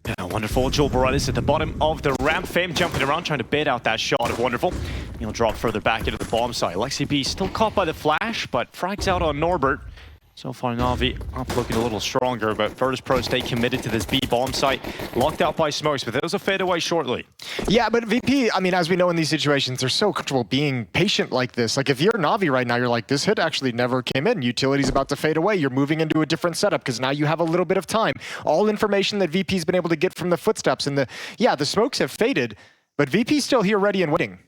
Yeah, wonderful. Joel Boretis at the bottom of the ramp. Fame jumping around, trying to bait out that shot of Wonderful. He'll drop further back into the bomb site. LexiB still caught by the flash, but frags out on Norbert. So far, NaVi up looking a little stronger, but Virtus.pro stay committed to this B bomb site. Locked out by smokes, but those will fade away shortly. Yeah, but VP, I mean, as we know in these situations, they're so comfortable being patient like this. Like, if you're NaVi right now, you're like, this hit actually never came in. Utility's about to fade away. You're moving into a different setup because now you have a little bit of time. All information that VP's been able to get from the footsteps and the smokes have faded, but VP's still here ready and waiting.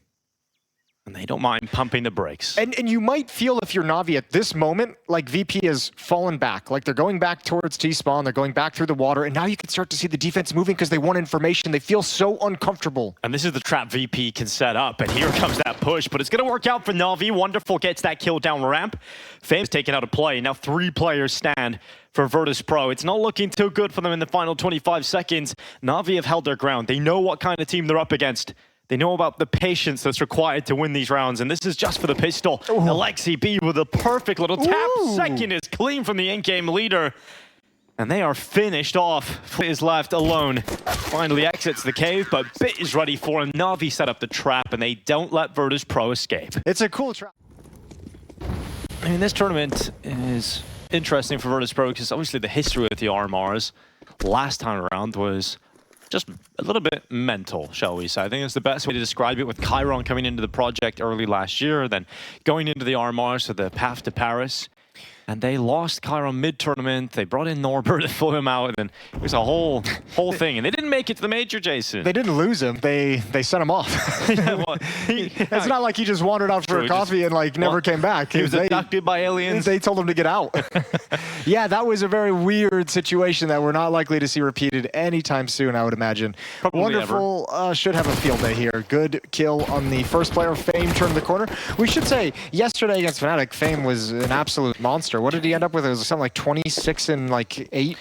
And they don't mind pumping the brakes. And you might feel if you're NaVi at this moment, like VP has fallen back. Like they're going back towards T-spawn, they're going back through the water, and now you can start to see the defense moving because they want information. They feel so uncomfortable. And this is the trap VP can set up, and here comes that push, but it's going to work out for NaVi. Wonderful gets that kill down ramp. Fame's taken out of play. Now 3 players stand for Virtus.pro. It's not looking too good for them in the final 25 seconds. NaVi have held their ground. They know what kind of team they're up against. They know about the patience that's required to win these rounds, and this is just for the pistol. LexiB with a perfect little tap. Second is clean from the in-game leader. And they are finished off. Flit is left alone. Finally exits the cave, but Bit is ready for him. NaVi set up the trap, and they don't let Virtus.pro escape. It's a cool trap. I mean, this tournament is interesting for Virtus.pro because obviously the history with the RMRs last time around was just a little bit mental, shall we say. I think it's the best way to describe it, with Chiron coming into the project early last year, then going into the RMR, so the path to Paris. And they lost Chiron mid-tournament. They brought in Norbert to fill him out, and it was a whole thing. And they didn't make it to the major, Jason. They didn't lose him. They sent him off. It's not like he just wandered out for a coffee and like never came back. He was abducted by aliens. They told him to get out. Yeah, that was a very weird situation that we're not likely to see repeated anytime soon, I would imagine. Probably Wonderful should have a field day here. Good kill on the first player. Fame turned the corner. We should say, yesterday against Fnatic, Fame was an absolute monster. What did he end up with? It was something like 26 and like 8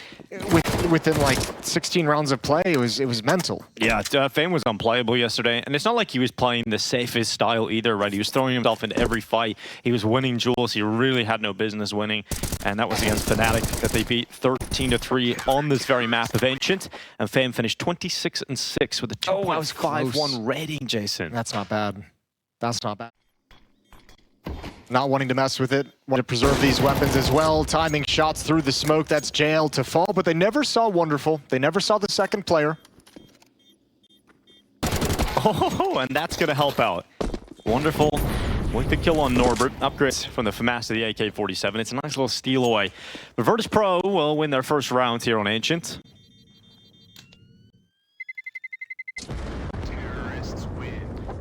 within like 16 rounds of play. It was mental. Yeah, Fame was unplayable yesterday, and it's not like he was playing the safest style either, right? He was throwing himself into every fight. He was winning duels. He really had no business winning, and that was against Fnatic that they beat 13-3 on this very map of Ancient, and Fame finished 26-6 with a 2.51 rating, Jason. That's not bad. That's not bad. Not wanting to mess with it, want to preserve these weapons as well. Timing shots through the smoke, that's jail to fall, but they never saw Wonderful. They never saw the second player. Oh, and that's going to help out. Wonderful with the kill on Norbert. Upgrades from the FAMAS to the AK-47. It's a nice little steal away. But Virtus.pro will win their first round here on Ancient.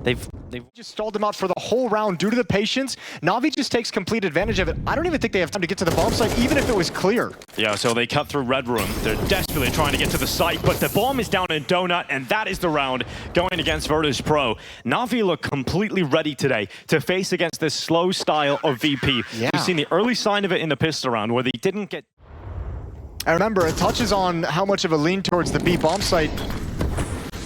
They've just stalled them out for the whole round due to the patience. NaVi just takes complete advantage of it. I don't even think they have time to get to the bomb site, even if it was clear. Yeah, so they cut through Red Room. They're desperately trying to get to the site, but the bomb is down in Donut, and that is the round going against Virtus.pro. NaVi look completely ready today to face against this slow style of VP. Yeah. We've seen the early sign of it in the pistol round where they didn't get... I remember it touches on how much of a lean towards the B bomb site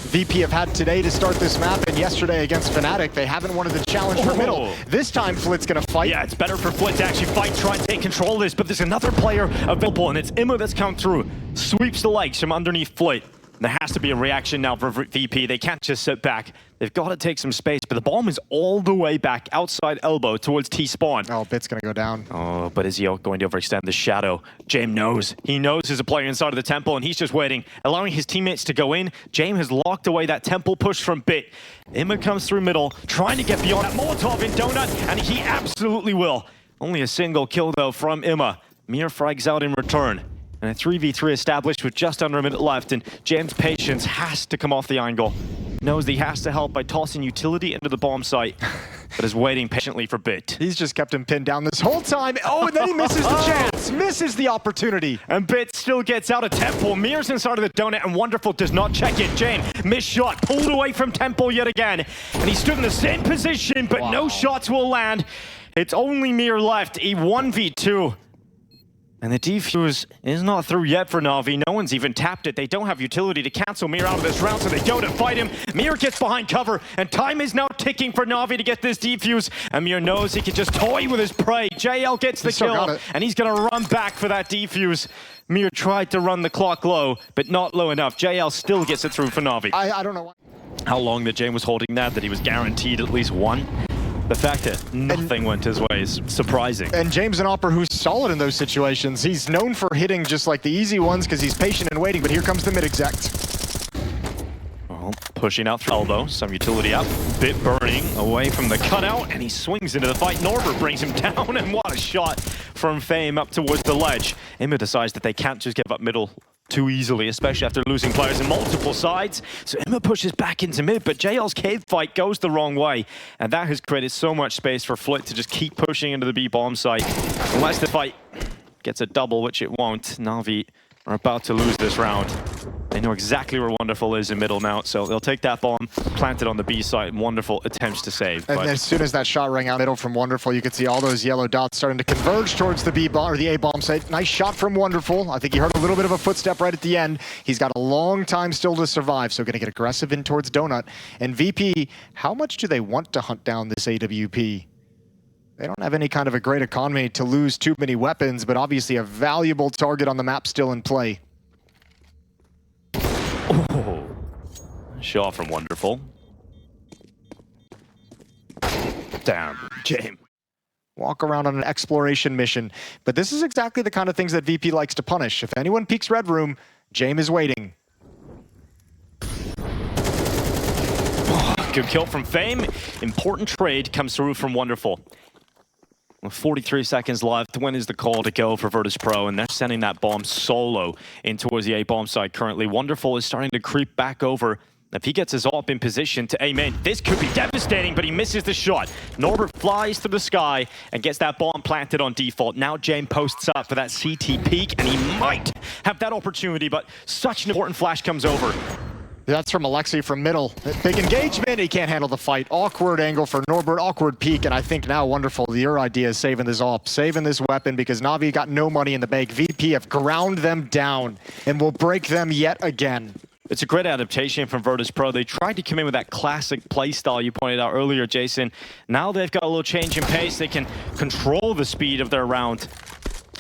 VP have had today to start this map, and yesterday against Fnatic, they haven't wanted the challenge for middle. This time, Flit's gonna fight. Yeah, it's better for Flit to actually fight, try and take control of this, but there's another player available, and it's Imma that's come through. Sweeps the legs from underneath Flit. There has to be a reaction now for VP. They can't just sit back. They've got to take some space, but the bomb is all the way back outside elbow towards T-spawn. Oh, Bit's gonna go down. Oh, but is he going to overextend the shadow? James knows. He knows there's a player inside of the temple, and he's just waiting, allowing his teammates to go in. James has locked away that temple push from Bit. Imma comes through middle, trying to get beyond that Molotov in Donut, and he absolutely will. Only a single kill, though, from Imma. Mir frags out in return. And a 3v3 established with just under a minute left, and James' patience has to come off the angle. Knows that he has to help by tossing utility into the bomb site, but is waiting patiently for Bit. He's just kept him pinned down this whole time. Oh, and then he misses the chance, misses the opportunity. And Bit still gets out of Temple. Mir's inside of the donut, and Wonderful does not check it. James, missed shot, pulled away from Temple yet again. And he stood in the same position, but no shots will land. It's only Mir left, a 1v2. And the defuse is not through yet for NaVi. No one's even tapped it. They don't have utility to cancel Mir out of this round, so they go to fight him. Mir gets behind cover, and time is now ticking for NaVi to get this defuse. And Mir knows he can just toy with his prey. JL gets the kill, and he's going to run back for that defuse. Mir tried to run the clock low, but not low enough. JL still gets it through for NaVi. I don't know why. How long that Jame was holding that he was guaranteed at least one. The fact that nothing went his way is surprising. And James an Opera who's solid in those situations. He's known for hitting just like the easy ones because he's patient and waiting, but here comes the mid-exec. Well, pushing out through elbow, some utility up, bit burning away from the cutout, and he swings into the fight. Norbert brings him down, and what a shot from Fame up towards the ledge. Emma decides that they can't just give up middle too easily, especially after losing players in multiple sides. So Emma pushes back into mid, but JL's cave fight goes the wrong way, and that has created so much space for Flit to just keep pushing into the B-bomb site. Unless the fight gets a double, which it won't, NaVi are about to lose this round. They know exactly where Wonderful is in middle now, so they'll take that bomb, plant it on the B site, and Wonderful attempts to save. And as soon as that shot rang out middle from Wonderful, you could see all those yellow dots starting to converge towards the B-bomb or the A-bomb site. Nice shot from Wonderful. I think he heard a little bit of a footstep right at the end. He's got a long time still to survive, so gonna get aggressive in towards Donut. And VP, how much do they want to hunt down this AWP? They don't have any kind of a great economy to lose too many weapons, but obviously a valuable target on the map still in play. Oh, shot from Wonderful. Damn, Jame. Walk around on an exploration mission, but this is exactly the kind of things that VP likes to punish. If anyone peeks Red Room, Jame is waiting. Good kill from Fame. Important trade comes through from Wonderful. With 43 seconds left, when is the call to go for Virtus.pro? And they're sending that bomb solo in towards the A-bomb side currently. Wonderful is starting to creep back over. If he gets his AWP in position to aim in, this could be devastating, but he misses the shot. Norbert flies through the sky and gets that bomb planted on default. Now Jame posts up for that CT peek, and he might have that opportunity, but such an important flash comes over. That's from Alexi from middle. Big engagement, he can't handle the fight. Awkward angle for Norbert, awkward peek, and I think now Wonderful, your idea is saving this AWP, saving this weapon, because NaVi got no money in the bank. VP have ground them down and will break them yet again. It's a great adaptation from Virtus.pro. They tried to come in with that classic playstyle you pointed out earlier, Jason. Now they've got a little change in pace. They can control the speed of their round.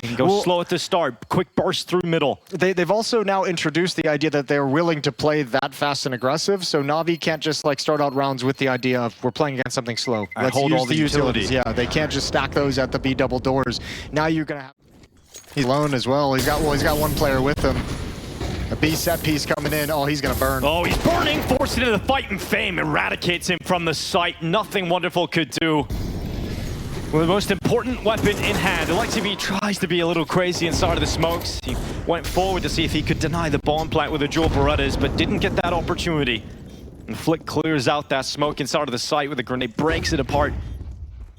They can go slow at the start, quick burst through middle. They've also now introduced the idea that they're willing to play that fast and aggressive, so NaVi can't just like start out rounds with the idea of we're playing against something slow. Let's hold all the utilities. Yeah, they can't just stack those at the B double doors. Now you're gonna have he's alone as well. He's got one player with him. A B set piece coming in. Oh, he's gonna burn. Oh, he's burning, forced into the fight, and Fame eradicates him from the site. Nothing Wonderful could do. With the most important weapon in hand, Alexi tries to be a little crazy inside of the smokes. He went forward to see if he could deny the bomb plant with the dual Berettas, but didn't get that opportunity. And Flick clears out that smoke inside of the site with a grenade, breaks it apart.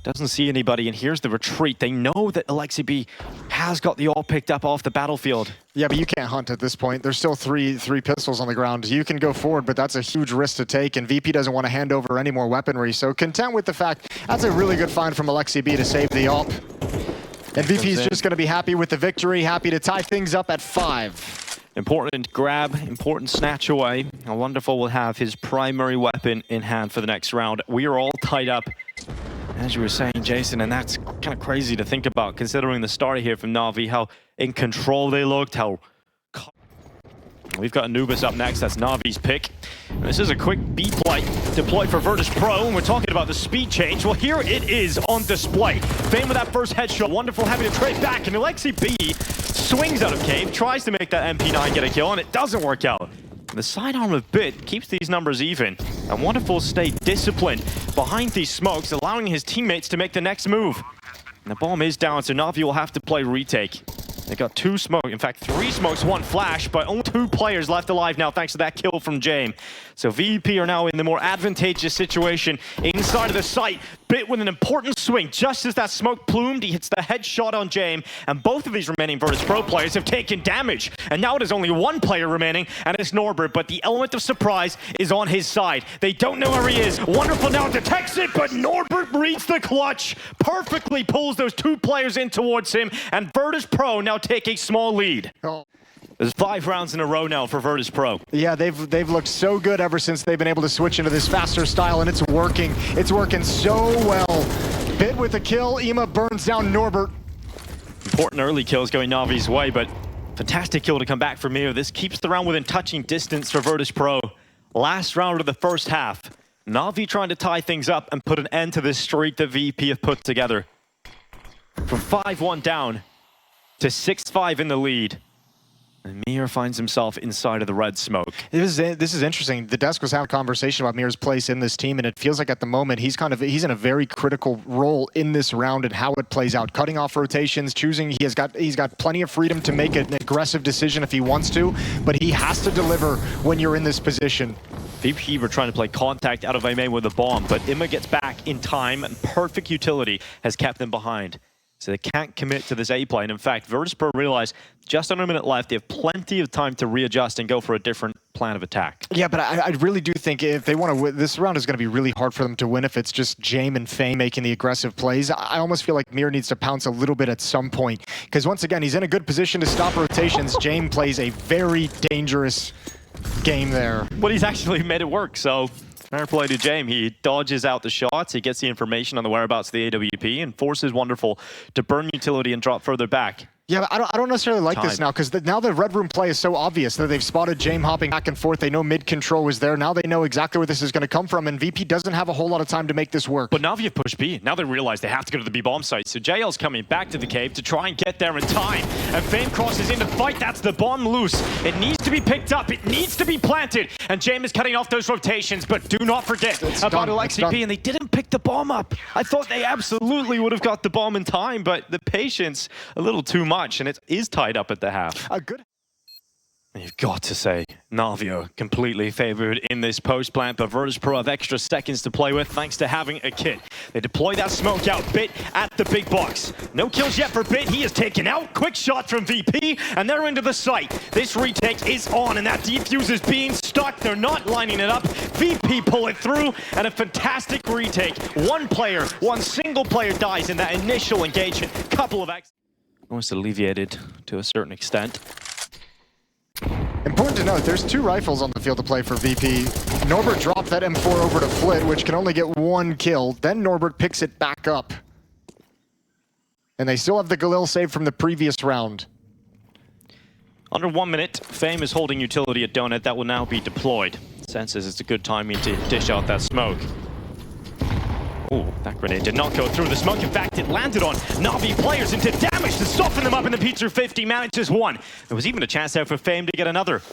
Doesn't see anybody, and here's the retreat. They know that Alexi has got the all picked up off the battlefield. Yeah, but you can't hunt at this point. There's still three pistols on the ground. You can go forward, but that's a huge risk to take, and VP doesn't want to hand over any more weaponry. So content with the fact, that's a really good find from Alexi to save the AWP. And VP's just going to be happy with the victory, happy to tie things up at 5. Important grab, important snatch away. Wonderful will have his primary weapon in hand for the next round. We are all tied up, as you were saying, Jason, and that's kind of crazy to think about, considering the start here from NaVi, how in control they looked, how... We've got Anubis up next, that's NaVi's pick. And this is a quick B-play deployed for Virtus.pro, and we're talking about the speed change. Well, here it is on display. Fame with that first headshot, Wonderful having to trade back, and Alexi B swings out of cave, tries to make that MP9 get a kill, and it doesn't work out. The sidearm of Bit keeps these numbers even, and Wonderful stay disciplined behind these smokes, allowing his teammates to make the next move. And the bomb is down, so NaVi will have to play retake. They got 2 smokes, in fact 3 smokes, 1 flash, but only 2 players left alive now thanks to that kill from Jame. So VP are now in the more advantageous situation inside of the site. Bit with an important swing. Just as that smoke plumed, he hits the headshot on Jame, and both of these remaining Virtus.pro players have taken damage. And now it is only 1 player remaining, and it's Norbert, but the element of surprise is on his side. They don't know where he is. Wonderful now detects it, but Norbert reads the clutch. Perfectly pulls those 2 players in towards him, and Virtus.pro now take a small lead. There's 5 rounds in a row now for Virtus.pro. Yeah, they've looked so good ever since they've been able to switch into this faster style, and it's working. It's working so well. Bit with a kill, Ema burns down Norbert. Important early kills going NaVi's way, but Fantastic kill to come back from Mir. This keeps the round within touching distance for Virtus.pro. Last round of the first half. NaVi trying to tie things up and put an end to this streak that VP have put together. From 5-1 down to 6-5 in the lead. And Mir finds himself inside of the red smoke. This is interesting. The desk was having a conversation about Mir's place in this team, and it feels like at the moment he's in a very critical role in this round and how it plays out. Cutting off rotations, choosing. He's got plenty of freedom to make an aggressive decision if he wants to, but he has to deliver when you're in this position. VP were trying to play contact out of A main with a bomb, but Imma gets back in time, and perfect utility has kept them behind. So they can't commit to this A play. And in fact, Virtus.pro realize just under a minute left, they have plenty of time to readjust and go for a different plan of attack. Yeah, but I really do think if they want to win, this round is going to be really hard for them to win if it's just Jame and Fame making the aggressive plays. I almost feel like Mir needs to pounce a little bit at some point. Because once again, he's in a good position to stop rotations. Jame plays a very dangerous game there. But he's actually made it work, so fair play to Jame. He dodges out the shots, he gets the information on the whereabouts of the AWP, and forces Wonderful to burn utility and drop further back. Yeah, but I don't necessarily like this now, because now the red room play is so obvious that they've spotted Jame hopping back and forth. They know mid control was there. Now they know exactly where this is going to come from, and VP doesn't have a whole lot of time to make this work. But NaVi have pushed B. Now they realize they have to go to the B bomb site. So JL's coming back to the cave to try and get there in time. And Fame crosses in to fight. That's the bomb loose. It needs to be picked up. It needs to be planted. And Jame is cutting off those rotations. But do not forget about LXCP. And they didn't pick the bomb up. I thought they absolutely would have got the bomb in time, but the patience a little too much. And it is tied up at the half. Good. You've got to say, NaVi are completely favored in this post plant, but Virtus.pro have extra seconds to play with thanks to having a kit. They deploy that smoke out, Bit at the big box. No kills yet for Bit, he is taken out. Quick shot from VP, and they're into the site. This retake is on, and that defuse is being stuck. They're not lining it up. VP pull it through, and a fantastic retake. One single player dies in that initial engagement. Couple of almost alleviated to a certain extent. Important to note, there's 2 rifles on the field to play for VP. Norbert dropped that M4 over to Flit, which can only get 1 kill. Then Norbert picks it back up. And they still have the Galil save from the previous round. Under 1 minute, Fame is holding utility at Donut. That will now be deployed. Senses it's a good timing to dish out that smoke. Oh, that grenade did not go through the smoke. In fact, it landed on NaVi players into damage to soften them up, and the Pizza 50 manages 1. There was even a chance there for Fame to get another.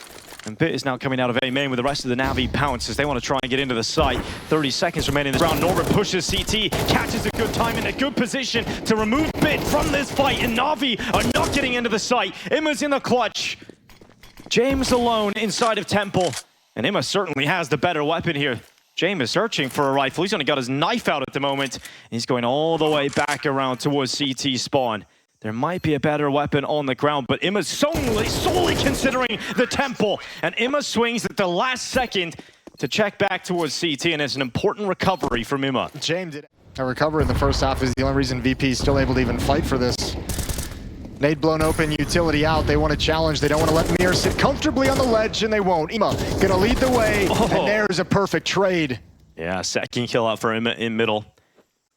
And Bit is now coming out of A main with the rest of the NaVi pounce as they want to try and get into the site. 30 seconds remaining in this round. Norbert pushes CT, catches a good time in a good position to remove Bit from this fight, and NaVi are not getting into the site. Imma's in the clutch. James alone inside of Temple, and Imma certainly has the better weapon here. Jame is searching for a rifle. He's only got his knife out at the moment. He's going all the way back around towards CT spawn. There might be a better weapon on the ground, but Imma's solely considering the Temple. And Imma swings at the last second to check back towards CT, and it's an important recovery from Imma. Jame did a recover in the first half is the only reason VP is still able to even fight for this. Nade blown open, utility out. They want to challenge. They don't want to let Mir sit comfortably on the ledge, and they won't. Imma gonna lead the way, and there's a perfect trade. Yeah, second kill out for Imma in middle.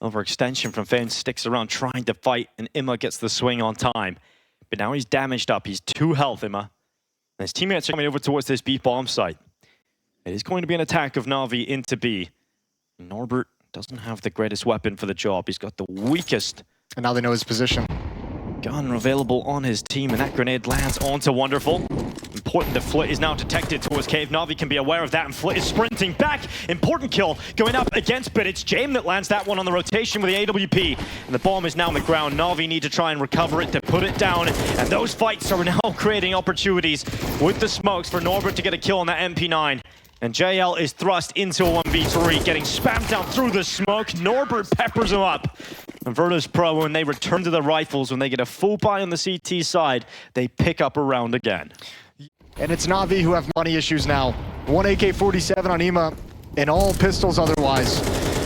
Overextension from Fane sticks around trying to fight, and Imma gets the swing on time. But now he's damaged up. He's 2 health, Imma. And his teammates are coming over towards this B bomb site. It is going to be an attack of NaVi into B. Norbert doesn't have the greatest weapon for the job. He's got the weakest. And now they know his position. Gun available on his team, and that grenade lands onto Wonderful. Important that Flit is now detected towards cave. NaVi can be aware of that, and Flit is sprinting back. Important kill going up against Bit. It's Jame that lands that one on the rotation with the AWP. And the bomb is now on the ground. NaVi need to try and recover it to put it down. And those fights are now creating opportunities with the smokes for Norbert to get a kill on that MP9. And JL is thrust into a 1v3, getting spammed down through the smoke. Norbert peppers him up. And Virtus.pro, when they return to the rifles, when they get a full buy on the CT side, they pick up a round again. And it's NaVi who have money issues now. 1 AK-47 on Imma, and all pistols otherwise.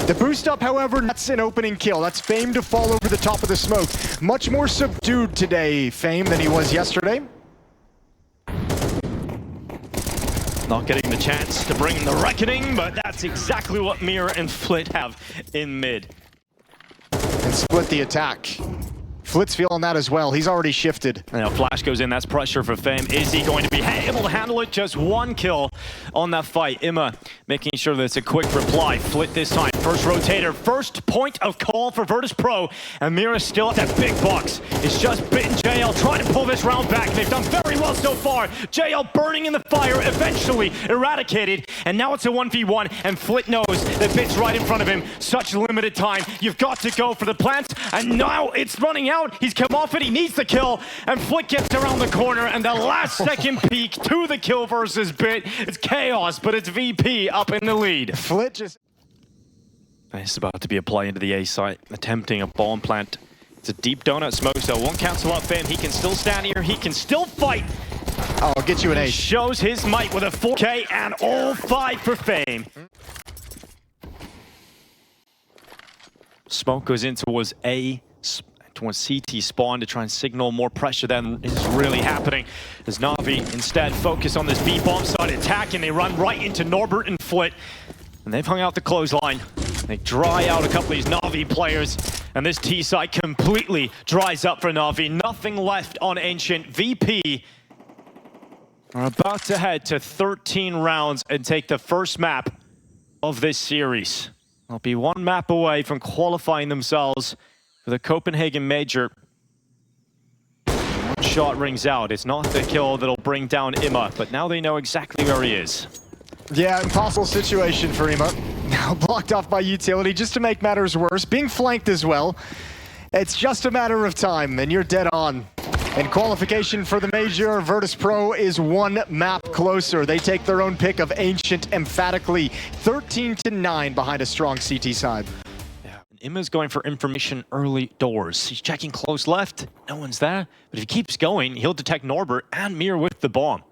The boost up, however, that's an opening kill. That's Fame to fall over the top of the smoke. Much more subdued today, Fame, than he was yesterday. Not getting the chance to bring the reckoning, but that's exactly what Mir and Flit have in mid. And split the attack. Flit's feeling that as well. He's already shifted. Now Flash goes in, that's pressure for Fame. Is he going to be able to handle it? Just one kill on that fight. Imma making sure that it's a quick reply. Flit this time, first rotator, first point of call for Virtus.pro. And Mira still at that big box. It's just bitten JL trying to pull this round back. They've done very well so far. JL burning in the fire, eventually eradicated. And now it's a 1v1, and Flit knows that Bit's right in front of him. Such limited time. You've got to go for the plants, and now it's running out. He's come off it, he needs the kill, and Flit gets around the corner, and the last second peek to the kill versus Bit. It's chaos, but it's VP up in the lead. Flit just... It's about to be a play into the A site, attempting a bomb plant. It's a deep donut smoke, so won't cancel out Fame. He can still stand here, he can still fight. Oh, I'll get you an 8. Shows his might with a 4K and all 5 for Fame. Smoke goes in towards CT spawn to try and signal more pressure than is really happening. As NaVi instead focus on this B bomb side attack, and they run right into Norbert and Flit. And they've hung out the clothesline. They dry out a couple of these NaVi players, and this T side completely dries up for NaVi. Nothing left on Ancient. VP are about to head to 13 rounds and take the first map of this series. They'll be one map away from qualifying themselves for the Copenhagen Major. One shot rings out. It's not the kill that'll bring down Imma, but now they know exactly where he is. Yeah, impossible situation for Imma. Now blocked off by utility, just to make matters worse. Being flanked as well. It's just a matter of time, and you're dead on. In qualification for the Major, Virtus.pro is one map closer. They take their own pick of Ancient emphatically. 13-9 behind a strong CT side. Yeah, Imma's going for information early doors. He's checking close left. No one's there. But if he keeps going, he'll detect Norbert and Mir with the bomb.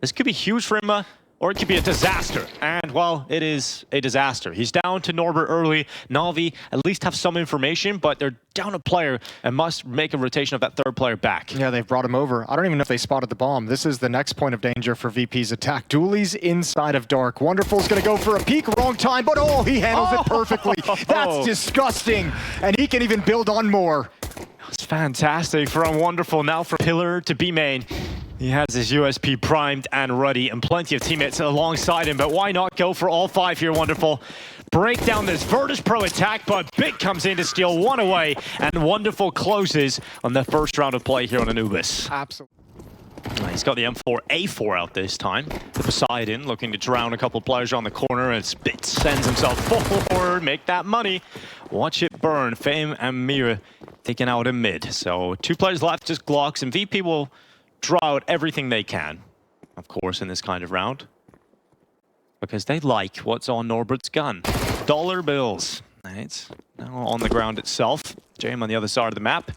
This could be huge for Imma, or it could be a disaster. And, well, it is a disaster. He's down to Norbert early. NaVi at least have some information, but they're down a player and must make a rotation of that third player back. Yeah, they've brought him over. I don't even know if they spotted the bomb. This is the next point of danger for VP's attack. Dooley's inside of Dark. Wonderful's going to go for a peek. Wrong time, but oh, he handles it perfectly. That's disgusting. And he can even build on more. It's fantastic from Wonderful. Now from Pillar to B main. He has his USP primed and ready, and plenty of teammates alongside him, but why not go for all 5 here, Wonderful? Break down this Virtus.pro attack, but Bit comes in to steal one away, and Wonderful closes on the first round of play here on Anubis. Absolutely. He's got the M4A4 out this time. The Poseidon looking to drown a couple players on the corner as Bit sends himself forward, make that money. Watch it burn. Fame and Mira taken out in mid. So 2 players left, just Glocks, and VP will draw out everything they can, of course, in this kind of round. Because they like what's on Norbert's gun. Dollar bills. It's now on the ground itself. Jam on the other side of the map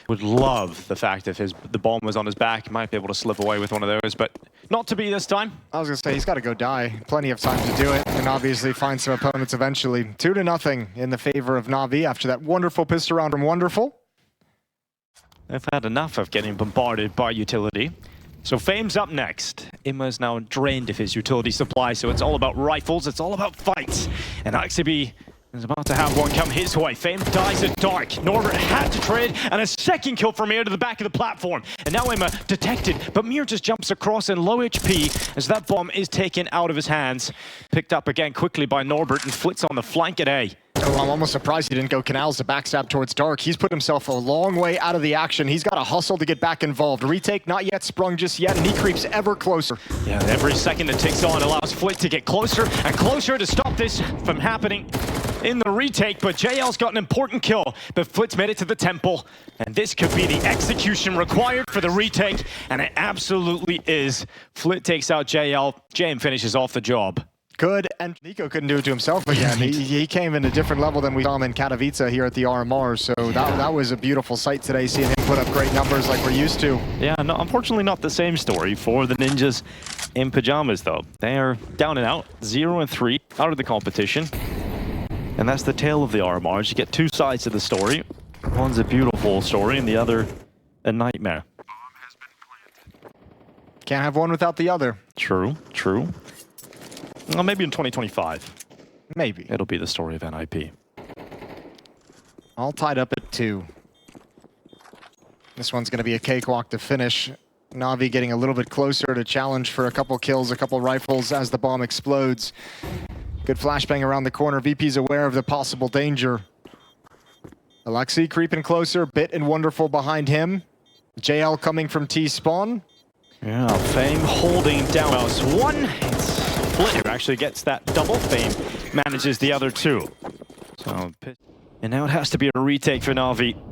would love the fact if the bomb was on his back. He might be able to slip away with one of those, but not to be this time. I was going to say, he's got to go die. Plenty of time to do it, and obviously find some opponents eventually. 2-0 in the favor of NaVi after that wonderful pistol round from Wonderful. They've had enough of getting bombarded by utility. So Fame's up next. Imma's now drained of his utility supply, so it's all about rifles, it's all about fights. And Axibi is about to have one come his way. Fame dies at Dark. Norbert had to trade, and a second kill from Mir to the back of the platform. And now Imma detected, but Mir just jumps across in low HP as that bomb is taken out of his hands. Picked up again quickly by Norbert and Flits on the flank at A. Oh, I'm almost surprised he didn't go Canals to backstab towards Dark. He's put himself a long way out of the action. He's got to hustle to get back involved. Retake not yet sprung just yet, and he creeps ever closer. Yeah, every second that ticks on allows Flit to get closer and closer to stop this from happening in the retake, but JL's got an important kill, but Flit's made it to the temple, and this could be the execution required for the retake, and it absolutely is. Flit takes out JL, JM finishes off the job. Good, and NiKo couldn't do it to himself again. He came in a different level than we saw him in Katowice here at the RMR, so that was a beautiful sight today, seeing him put up great numbers like we're used to. Yeah, no, unfortunately not the same story for the Ninjas in Pyjamas, though. They are down and out, 0-3 out of the competition. And that's the tale of the RMRs. You get 2 sides to the story. One's a beautiful story, and the other a nightmare. Can't have one without the other. True, true. Well, maybe in 2025. Maybe. It'll be the story of NIP. All tied up at 2. This one's going to be a cakewalk to finish. NaVi getting a little bit closer to challenge for a couple kills, a couple rifles as the bomb explodes. Good flashbang around the corner. VP's aware of the possible danger. Alexi creeping closer, Bit and Wonderful behind him. JL coming from T-spawn. Yeah, Fame holding down mouse one. It's Flit who actually gets that double. Fame manages the other two. So, and now it has to be a retake for NaVi.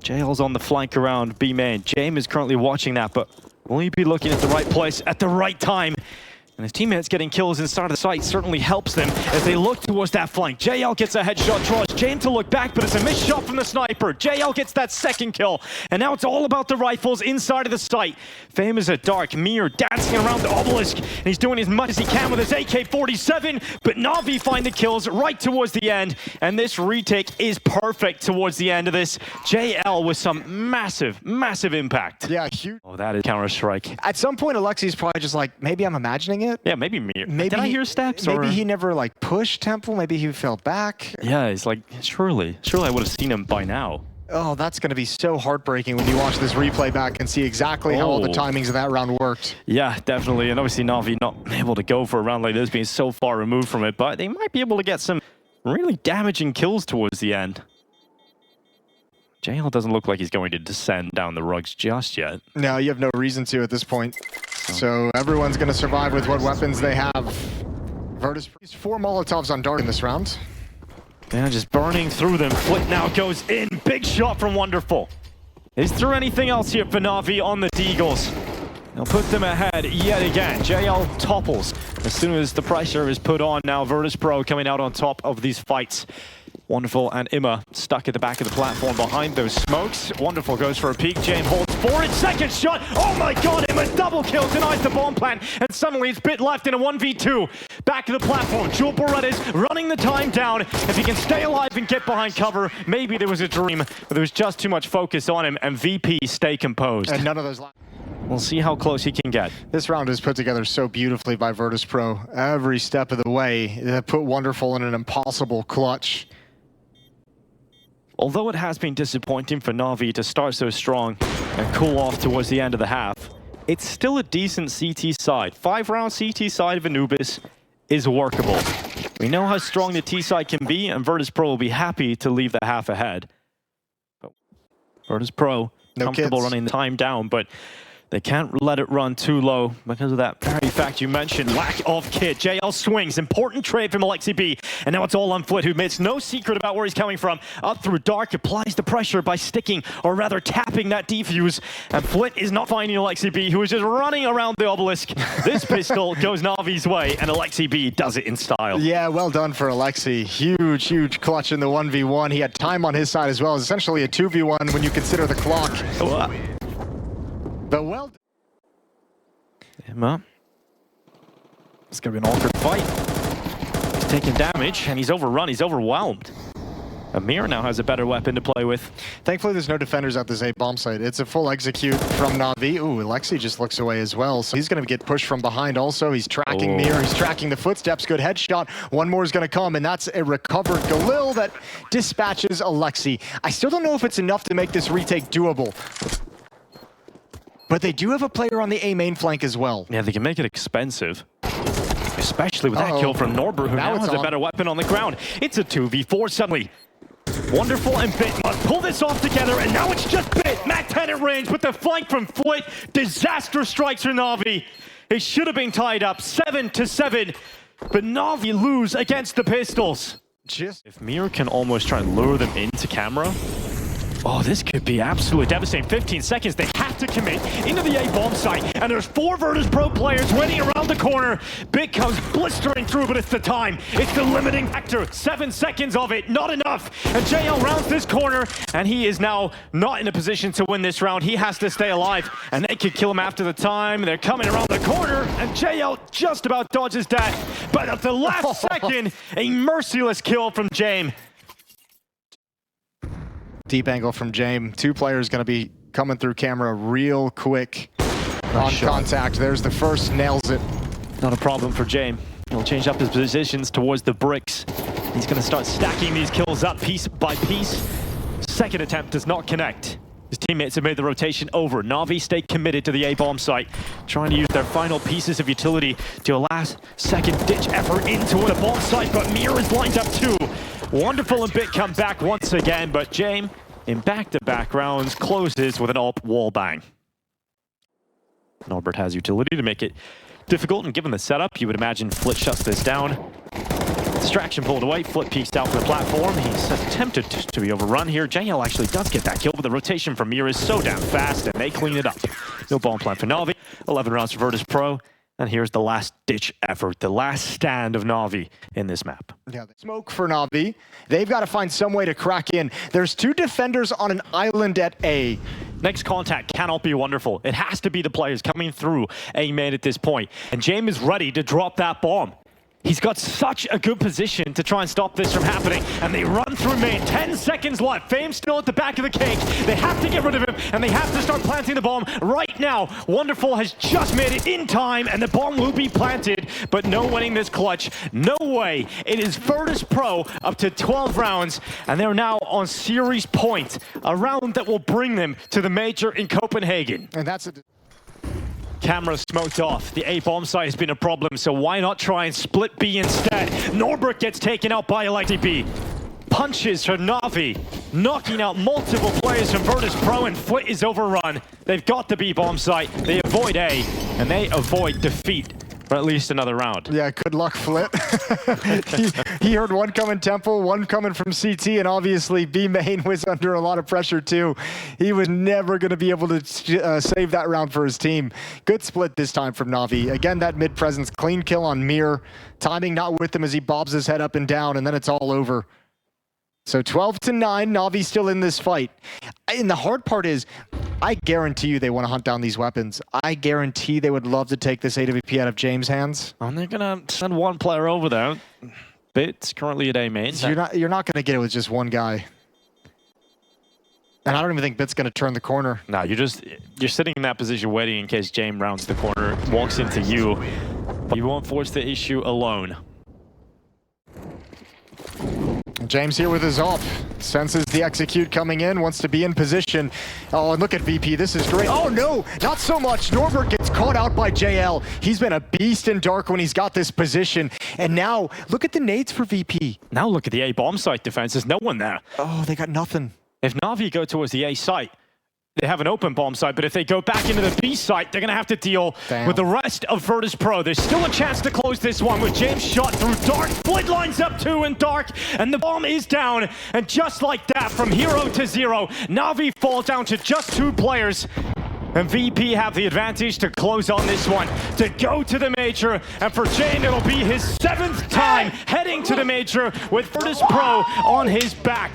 JL's on the flank around B main. James is currently watching that, but will he be looking at the right place at the right time? And his teammates getting kills inside of the site certainly helps them as they look towards that flank. JL gets a headshot, draws James to look back, but it's a missed shot from the sniper. JL gets that second kill, and now it's all about the rifles inside of the site. Fame is a dark mirror dancing around the obelisk, and he's doing as much as he can with his AK-47, but NaVi find the kills right towards the end, and this retake is perfect towards the end of this. JL with some massive, massive impact. Yeah, huge. Oh, that is Counter-Strike. At some point, Alexi's probably just like, maybe I'm imagining it. Yeah, maybe me. Did I hear steps? Maybe or? he never like pushed Temple. Maybe he fell back. Yeah, it's like, surely I would have seen him by now. Oh, that's going to be so heartbreaking when you watch this replay back and see exactly how all the timings of that round worked. Yeah, definitely. And obviously NaVi not able to go for a round like this, being so far removed from it, but they might be able to get some really damaging kills towards the end. JL doesn't look like he's going to descend down the rugs just yet. No, you have no reason to at this point. So everyone's going to survive with what weapons they have. Virtus 4 Molotovs on Dart in this round. Yeah, just burning through them. Flit now goes in. Big shot from Wonderful. Is there anything else here for NaVi on the Deagles? They'll put them ahead yet again. JL topples as soon as the pressure is put on. Now Virtus.pro coming out on top of these fights. Wonderful and Imma stuck at the back of the platform behind those smokes. Wonderful goes for a peek. James holds forward. Second shot. Oh my god, Imma double kill, denies the bomb plant. And suddenly it's Bit left in a 1v2. Back to the platform. Jewel Berettas running the time down. If he can stay alive and get behind cover, maybe there was a dream, but there was just too much focus on him. And VP stay composed. And none of those. We'll see how close he can get. This round is put together so beautifully by Virtus.pro. Every step of the way, they put Wonderful in an impossible clutch. Although it has been disappointing for NaVi to start so strong and cool off towards the end of the half, it's still a decent CT side. 5-round CT side of Anubis is workable. We know how strong the T side can be, and Virtus.pro will be happy to leave the half ahead. But Virtus.pro comfortable running the time down, but they can't let it run too low because of that very fact you mentioned, lack of kit. JL swings, important trade from Alexi B. And now it's all on Flit, who makes no secret about where he's coming from. Up through Dark, applies the pressure by sticking, or rather tapping that defuse. And Flit is not finding Alexi B, who is just running around the obelisk. This pistol goes NaVi's way, and Alexi B does it in style. Yeah, well done for Alexi. Huge, huge clutch in the 1v1. He had time on his side as well. It's essentially a 2v1 when you consider the clock. But well, Imma. It's going to be an awkward fight. He's taking damage, and he's overrun. He's overwhelmed. Amir now has a better weapon to play with. Thankfully, there's no defenders at this A bomb site. It's a full execute from NaVi. Ooh, Alexi just looks away as well. So he's going to get pushed from behind also. He's tracking Mir. He's tracking the footsteps. Good headshot. One more is going to come, and that's a recovered Galil that dispatches Alexi. I still don't know if it's enough to make this retake doable. But they do have a player on the A main flank as well. Yeah, they can make it expensive. Especially with that kill from Norbert, who now has a better weapon on the ground. It's a 2v4 suddenly. Wonderful and Bit must pull this off together, and now it's just Bit. Mac 10 at range with the flank from Flit. Disaster strikes for NaVi. It should have been tied up 7-7, but NaVi lose against the pistols. If Mir can almost try and lure them into camera, oh, this could be absolutely devastating. 15 seconds, they have to commit into the A bomb site, and there's 4 Virtus.pro players waiting around the corner. Bit comes blistering through, but it's the time. It's the limiting factor. 7 seconds of it, not enough. And JL rounds this corner, and he is now not in a position to win this round. He has to stay alive, and they could kill him after the time. They're coming around the corner, and JL just about dodges death. But at the last second, a merciless kill from James. Deep angle from James. 2 players going to be coming through camera real quick on contact. There's the first, nails it. Not a problem for James. He'll change up his positions towards the bricks. He's going to start stacking these kills up piece by piece. Second attempt does not connect. His teammates have made the rotation over. NaVi stay committed to the A-bomb site, trying to use their final pieces of utility to a last-second ditch effort into the bomb site, but Mir is lined up too. Wonderful and Bit come back once again, but James, in back-to-back rounds, closes with an AWP wall bang. Norbert has utility to make it difficult, and given the setup, you would imagine Flit shuts this down. Distraction pulled away, Flit peeks out from the platform. He's attempted to be overrun here. JL actually does get that kill, but the rotation from Mir is so damn fast, and they clean it up. No bomb plan for NaVi. 11 rounds for Virtus.pro, and here's the last-ditch effort, the last stand of NaVi in this map. Yeah, smoke for NaVi. They've got to find some way to crack in. There's 2 defenders on an island at A. Next contact cannot be wonderful. It has to be the players coming through A main at this point. And James is ready to drop that bomb. He's got such a good position to try and stop this from happening. And they run through main. 10 seconds left. Fame's still at the back of the cake. They have to get rid of him, and they have to start planting the bomb right now. Wonderful has just made it in time, and the bomb will be planted, but no winning this clutch. No way. It is Virtus.pro up to 12 rounds, and they're now on series point. A round that will bring them to the major in Copenhagen. And that's a... Camera smoked off. The A-bomb site has been a problem, so why not try and split B instead? Norbert gets taken out by Electi B. Punches from NaVi, knocking out multiple players from Virtus.pro, and Flit is overrun. They've got the B-bomb site. They avoid A, and they avoid defeat for at least another round. Yeah, good luck, Flit. he heard one coming Temple, one coming from CT, and obviously B main was under a lot of pressure too. He was never going to be able to save that round for his team. Good split this time from NaVi. Again, that mid presence, clean kill on Mir. Timing not with him as he bobs his head up and down, and then it's all over. So 12-9, NaVi still in this fight. And the hard part is, I guarantee you they want to hunt down these weapons. I guarantee they would love to take this AWP out of James' hands. And they're going to send one player over there. Bit's currently at A main. So you're not going to get it with just one guy. And I don't even think Bit's going to turn the corner. No, you're sitting in that position waiting in case James rounds the corner, walks into you. But you won't force the issue alone. James here with his ult. Senses the execute coming in, wants to be in position. Oh, and look at VP, this is great. Oh no, not so much. Norbert gets caught out by JL. He's been a beast in dark when he's got this position. And now, look at the nades for VP. Now look at the A-bomb site defense. There's no one there. Oh, they got nothing. If NaVi go towards the A site, they have an open bomb site, but if they go back into the B site, they're going to have to deal with the rest of Virtus.pro. There's still a chance to close this one with James shot through dark. Flit lines up 2 in dark, and the bomb is down. And just like that, from hero to zero, NaVi fall down to just 2 players. And VP have the advantage to close on this one, to go to the major. And for James, it'll be his 7th time heading to the major with Virtus.pro on his back.